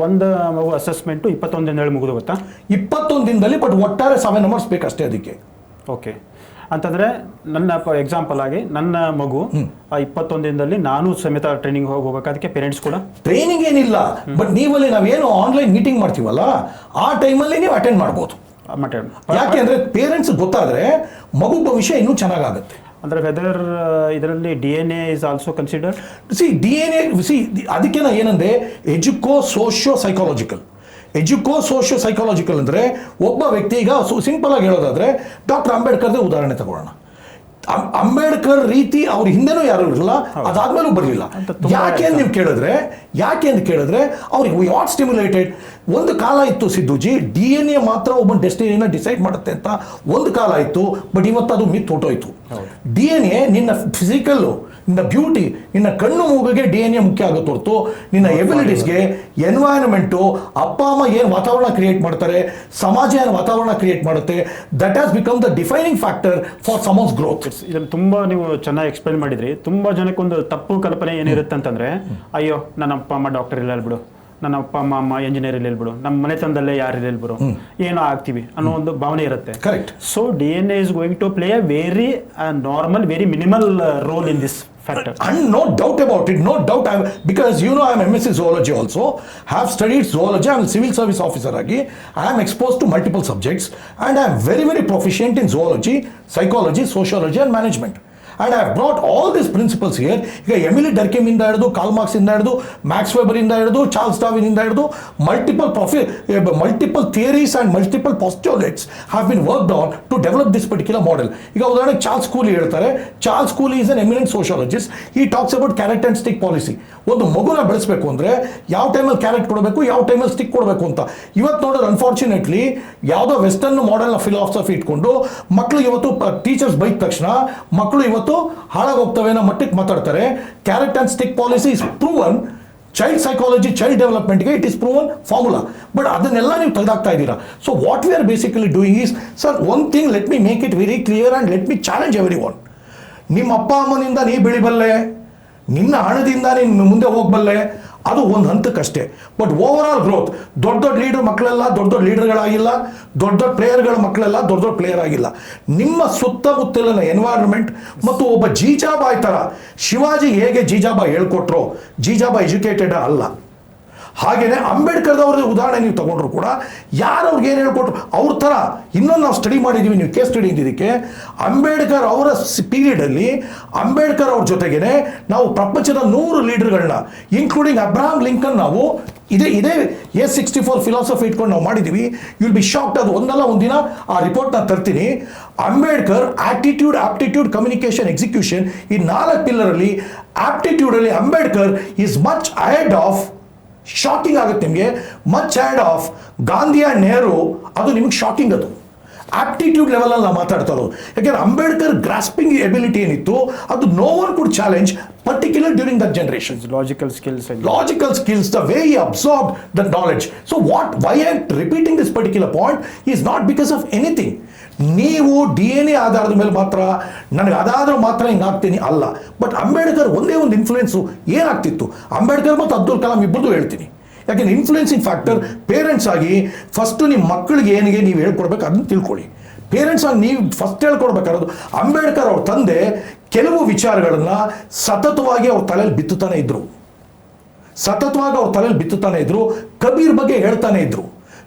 ಒಂದು ಮಗು ಅಸೆಸ್ಮೆಂಟು 21 ದಿನದಲ್ಲಿ ಮುಗಿದು ಗೊತ್ತಾ? 21 ದಿನದಲ್ಲಿ, ಬಟ್ ಒಟ್ಟಾರೆ 7 hours ಬೇಕಷ್ಟೇ ಅದಕ್ಕೆ. ಓಕೆ, ಅಂತಂದರೆ ನನ್ನ ಎಕ್ಸಾಂಪಲ್ ಆಗಿ ನನ್ನ ಮಗು 21 ದಿನದಲ್ಲಿ ನಾನು ಸಮೇತ ಟ್ರೈನಿಂಗ್ ಹೋಗ್ಬೇಕು, ಅದಕ್ಕೆ ಪೇರೆಂಟ್ಸ್ ಕೂಡ ಟ್ರೈನಿಂಗ್ ಏನಿಲ್ಲ, ಬಟ್ ನೀವಲ್ಲಿ ನಾವೇನು ಆನ್ಲೈನ್ ಮೀಟಿಂಗ್ ಮಾಡ್ತೀವಲ್ಲ ಆ ಟೈಮಲ್ಲಿ ನೀವು ಅಟೆಂಡ್ ಮಾಡ್ಬೋದು. ಯಾಕೆ ಅಂದರೆ ಪೇರೆಂಟ್ಸ್ ಗೊತ್ತಾದರೆ ಮಗು ಭವಿಷ್ಯ ಇನ್ನೂ ಚೆನ್ನಾಗಾಗುತ್ತೆ. ಅಂದರೆ ವೆದರ್ ಇದರಲ್ಲಿ DNA is also consider. DNA ಅದಕ್ಕೆ ನಾ ಏನಂದರೆ ಎಜುಕೋ ಸೋಷಿಯೋ ಸೈಕಾಲಜಿಕಲ್ ಅಂದರೆ ಒಬ್ಬ ವ್ಯಕ್ತಿ, ಈಗ ಸಿಂಪಲ್ ಆಗಿ ಹೇಳೋದಾದ್ರೆ ಡಾಕ್ಟರ್ ಅಂಬೇಡ್ಕರ್ದೇ ಉದಾಹರಣೆ ತಗೊಳ್ಳೋಣ. ಅಂಬೇಡ್ಕರ್ ರೀತಿ ಅವ್ರ ಹಿಂದೆನೂ ಯಾರು ಇರಲಿಲ್ಲ, ಅದಾದ್ಮೇಲೂ ಬರಲಿಲ್ಲ. ಯಾಕೆ ಅಂತ ಕೇಳಿದ್ರೆ ಅವ್ರಿಗೆ ವಾಟ್ ಸ್ಟಿಮ್ಯುಲೇಟೆಡ್. ಒಂದು ಕಾಲ ಇತ್ತು ಸಿದ್ದುಜಿ, DNA ಮಾತ್ರ ಒಬ್ಬನ ಡೆಸ್ಟಿನಿನ ಡಿಸೈಡ್ ಮಾಡುತ್ತೆ ಅಂತ ಒಂದು ಕಾಲ ಇತ್ತು, ಬಟ್ ಇವತ್ತು ಅದು ಮಿತ್ ಹೊಟ್ಟೋಯ್ತು. DNA ನಿನ್ನ ಫಿಸಿಕಲ್ಲು, ನಿನ್ನ ಬ್ಯೂಟಿ, ನಿನ್ನ ಕಣ್ಣು ಮೂಗಿಗೆ DNA ಮುಖ್ಯ ಆಗುತ್ತೆ ಹೊರತು ನಿನ್ನ ಎಬಿಲಿಟೀಸ್ಗೆ ಎನ್ವೈರನ್ಮೆಂಟು, ಅಪ್ಪ ಅಮ್ಮ ಏನು ವಾತಾವರಣ ಕ್ರಿಯೇಟ್ ಮಾಡ್ತಾರೆ, ಸಮಾಜ ಏನು ವಾತಾವರಣ ಕ್ರಿಯೇಟ್ ಮಾಡುತ್ತೆ, that has become the defining factor for summons growth. ಇದನ್ನು ತುಂಬ ನೀವು ಚೆನ್ನಾಗಿ ಎಕ್ಸ್ಪ್ಲೈನ್ ಮಾಡಿದ್ರಿ. ತುಂಬ ಜನಕ್ಕೊಂದು ತಪ್ಪು ಕಲ್ಪನೆ ಏನಿರುತ್ತೆ ಅಂತಂದರೆ, ಅಯ್ಯೋ ನನ್ನ ಅಪ್ಪ ಅಮ್ಮ ಡಾಕ್ಟರ್ ಇಲ್ಲ ಬಿಡು, ನನ್ನ ಅಪ್ಪ ಅಮ್ಮ ಎಂಜಿನಿಯರ್ ಇಲ್ಲ ಬಿಡು, ನಮ್ಮ ಮನೆತನದಲ್ಲೇ ಯಾರು ಇಲ್ಲ ಬಿಡು, ಏನೋ ಆಗ್ತೀವಿ ಅನ್ನೋ ಒಂದು ಭಾವನೆ ಇರುತ್ತೆ. Correct. So DNA is going to play a very normal, very minimal role in this factor. And no doubt about it, no doubt. Because you know I am MSc zoology also, have studied zoology. I am a civil service officer agi. I am exposed to multiple subjects and I am very, very proficient in zoology, psychology, sociology and management. And I have brought all these principles here. ಈಗ Emily Durkheim ಇಂದ ಹಿಡಿದು, ಕಾಲ್ marks ಇಂದ ಹಿಡಿದು, Max weber ಇಂದ ಹಿಡಿದು, Charles Darwin ಇಂದ ಹಿಡಿದು, multiple theories and multiple postulates have been worked on to develop this particular model. ಈಗ ಉದಾಹರಣೆಗೆ ಚಾರ್ಲ್ಸ್ ಕೂಲಿ ಹೇಳ್ತಾರೆ. Charles Cooley is an eminent sociologist. He talks about carrot and stick policy. ಒಂದು ಮಗುನ ಬೆಳೆಸಬೇಕು ಅಂದರೆ ಯಾವ ಟೈಮಲ್ಲಿ ಕ್ಯಾರೆಟ್ ಕೊಡಬೇಕು, ಯಾವ ಟೈಮಲ್ಲಿ ಸ್ಟಿಕ್ ಕೊಡಬೇಕು ಅಂತ. ಇವತ್ತು ನೋಡೋದು ಅನ್ಫಾರ್ಚುನೇಟ್ಲಿ ಯಾವುದೋ ವೆಸ್ಟರ್ನ್ ಮಾಡೆಲ್ನ ಫಿಲಾಸಫಿ ಇಟ್ಕೊಂಡು ಮಕ್ಕಳು ಇವತ್ತು ಟೀಚರ್ಸ್ ಬೈದ ತಕ್ಷಣ ಮಕ್ಕಳು ಇವತ್ತು ಹಾಳಾಗೋಗ್ತವೆ ಅನ್ನೋ ಮಟ್ಟಕ್ಕೆ ಮಾತಾಡ್ತಾರೆ. Carrot and stick policy is proven. Child psychology, child ಡೆವಲಪ್ಮೆಂಟ್ಗೆ it is proven formula. But ಅದನ್ನೆಲ್ಲ ನೀವು ತೆಗೆದಾಕ್ತಾ ಇದ್ದೀರಾ. So what we are basically doing is, sir one thing, let me make it very clear and let me challenge everyone. ನಿಮ್ಮ ಅಪ್ಪ ಅಮ್ಮನಿಂದ ನೀ ಬೆಳಿಬಲ್ಲೆ, ನಿನ್ನ ಹಣದಿಂದ ನೀನು ಮುಂದೆ ಹೋಗಬಲ್ಲೆ, ಅದು ಒಂದು ಹಂತಕ್ಕಷ್ಟೇ. ಬಟ್ ಓವರ್ ಆಲ್ ಗ್ರೋತ್, ದೊಡ್ಡ ಲೀಡರ್ ಮಕ್ಕಳೆಲ್ಲ ದೊಡ್ಡ ಲೀಡರ್ಗಳಾಗಿಲ್ಲ, ದೊಡ್ಡ ಪ್ಲೇಯರ್ಗಳ ಮಕ್ಕಳೆಲ್ಲ ದೊಡ್ಡ ಪ್ಲೇಯರ್ ಆಗಿಲ್ಲ. ನಿಮ್ಮ ಸುತ್ತಮುತ್ತಲಿನ ಎನ್ವೈರನ್ಮೆಂಟ್ ಮತ್ತು ಒಬ್ಬ ಜೀಜಾಬಾಯಿ ಥರ, ಶಿವಾಜಿ ಹೇಗೆ ಜೀಜಾಬಾಯಿ ಹೇಳ್ಕೊಟ್ರೋ, ಜೀಜಾಬಾಯಿ ಎಜುಕೇಟೆಡ್ ಅಲ್ಲ. ಹಾಗೆಯೇ ಅಂಬೇಡ್ಕರ್ದವ್ರ ಉದಾಹರಣೆ ನೀವು ತಗೊಂಡ್ರು ಕೂಡ ಯಾರು ಅವ್ರಿಗೆ ಏನು ಹೇಳ್ಕೊಟ್ರು ಅವ್ರ ಥರ. ಇನ್ನೊಂದು ನಾವು ಸ್ಟಡಿ ಮಾಡಿದ್ದೀವಿ, ನೀವು ಕೇಸ್ ಸ್ಟಡಿ ಇದ್ದಿದ್ದಕ್ಕೆ. ಅಂಬೇಡ್ಕರ್ ಅವರ ಪೀರಿಯಡಲ್ಲಿ ಅಂಬೇಡ್ಕರ್ ಅವ್ರ ಜೊತೆಗೇನೆ ನಾವು ಪ್ರಪಂಚದ 100 ಲೀಡರ್ಗಳನ್ನ ಇನ್ಕ್ಲೂಡಿಂಗ್ ಅಬ್ರಹಾಂ ಲಿಂಕನ್ ನಾವು ಇದೇ A64 ಫಿಲಾಸಫಿ ಇಟ್ಕೊಂಡು ನಾವು ಮಾಡಿದ್ದೀವಿ. You will be shocked. ಅದು ಒಂದಲ್ಲ ಒಂದಿನ ಆ ರಿಪೋರ್ಟ್ನ ತರ್ತೀನಿ. Ambedkar attitude, aptitude, communication, execution, ಈ 4 ಪಿಲ್ಲರಲ್ಲಿ ಆಪ್ಟಿಟ್ಯೂಡಲ್ಲಿ Ambedkar is much ahead of, shocking ಆಗುತ್ತೆ ನಿಮಗೆ, much ahead of Gandhi and Nehru. ಅದು ನಿಮಗೆ ಶಾಕಿಂಗ್. ಅದು ಆಪ್ಟಿಟ್ಯೂಡ್ ಲೆವೆಲಲ್ಲಿ ನಾವು ಮಾತಾಡ್ತಾ ಇರೋದು. ಯಾಕೆಂದ್ರೆ ಅಂಬೇಡ್ಕರ್ ಗ್ರಾಸ್ಪಿಂಗ್ ಎಬಿಲಿಟಿ ಏನಿತ್ತು ಅದು no one could challenge, particularly during that generation. Logical skills, the way he absorbed the knowledge. So why I am repeating this particular point is not because of anything. ನೀವು DNA ಆಧಾರದ ಮೇಲೆ ಮಾತ್ರ ನನಗೆ ಅದಾದ್ರೂ ಮಾತ್ರ ಹಿಂಗಾಗ್ತೀನಿ ಅಲ್ಲ. But Ambedkar ಒಂದೇ ಒಂದು influence ಏನಾಗ್ತಿತ್ತು, ಅಂಬೇಡ್ಕರ್ ಮತ್ತು ಅಬ್ದುಲ್ ಕಲಾಂ ಇಬ್ಬರದು ಹೇಳ್ತೀನಿ. ಯಾಕೆಂದ್ರೆ ಇನ್ಫ್ಲುಯೆನ್ಸಿಂಗ್ ಫ್ಯಾಕ್ಟರ್ ಪೇರೆಂಟ್ಸ್ ಆಗಿ ಫಸ್ಟು ನಿಮ್ಮ ಮಕ್ಕಳಿಗೆ ಏನಿಗೆ ನೀವು ಹೇಳ್ಕೊಡ್ಬೇಕು ಅದನ್ನು ತಿಳ್ಕೊಳ್ಳಿ. ಪೇರೆಂಟ್ಸ್ ಆಗಿ ನೀವು ಫಸ್ಟ್ ಹೇಳ್ಕೊಡ್ಬೇಕಾರೋದು. ಅಂಬೇಡ್ಕರ್ ಅವ್ರ ತಂದೆ ಕೆಲವು ವಿಚಾರಗಳನ್ನು ಸತತವಾಗಿ ಅವ್ರ ತಲೆಯಲ್ಲಿ ಬಿತ್ತುತ್ತಾನೆ ಇದ್ರು. ಕಬೀರ್ ಬಗ್ಗೆ ಹೇಳ್ತಾನೆ ಇದ್ರು,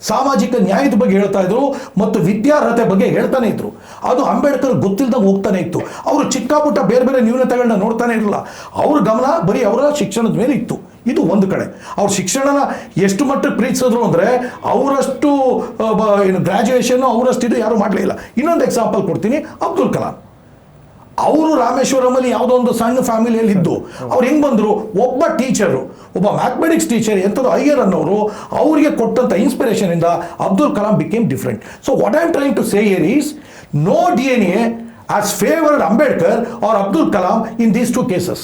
ಸಾಮಾಜಿಕ ನ್ಯಾಯದ ಬಗ್ಗೆ ಹೇಳ್ತಾ ಇದ್ರು ಮತ್ತು ವಿದ್ಯಾರ್ಹತೆ ಬಗ್ಗೆ ಹೇಳ್ತಾನೆ ಇದ್ರು. ಅದು ಅಂಬೇಡ್ಕರ್ ಗೊತ್ತಿಲ್ಲದಾಗ ಹೋಗ್ತಾನೆ ಇತ್ತು. ಅವರು ಚಿಕ್ಕ ಪುಟ್ಟ ಬೇರೆ ಬೇರೆ ನ್ಯೂನತೆಗಳನ್ನ ನೋಡ್ತಾನೆ ಇರಲಿಲ್ಲ. ಅವ್ರ ಗಮನ ಬರೀ ಅವರ ಶಿಕ್ಷಣದ ಮೇಲೆ ಇತ್ತು. ಇದು ಒಂದು ಕಡೆ. ಅವ್ರ ಶಿಕ್ಷಣನ ಎಷ್ಟು ಮಟ್ಟಕ್ಕೆ ಪ್ರೀತಿಸಿದ್ರು ಅಂದರೆ ಅವರಷ್ಟು ಗ್ರ್ಯಾಜುಯೇಷನ್ ಅವರಷ್ಟು ಇದು ಯಾರು ಮಾಡಲೇ ಇಲ್ಲ. ಇನ್ನೊಂದು ಎಕ್ಸಾಂಪಲ್ ಕೊಡ್ತೀನಿ, ಅಬ್ದುಲ್ ಕಲಾಂ. ಅವರು ರಾಮೇಶ್ವರಮಲ್ಲಿ ಯಾವುದೋ ಒಂದು ಸಣ್ಣ ಫ್ಯಾಮಿಲಿಯಲ್ಲಿ ಇದ್ದು ಅವ್ರು ಹೆಂಗೆ ಬಂದರು, ಒಬ್ಬ ಟೀಚರು, ಒಬ್ಬ ಮ್ಯಾಥಮೆಟಿಕ್ಸ್ ಟೀಚರ್ ಎಂಥದ್ದು ಅಯ್ಯರ್ ಅನ್ನೋರು ಅವರಿಗೆ ಕೊಟ್ಟಂಥ ಇನ್ಸ್ಪಿರೇಷನಿಂದ Abdul Kalam became different. So what I am trying to say here is no DNA has favored Ambedkar or Abdul Kalam in these 2 cases.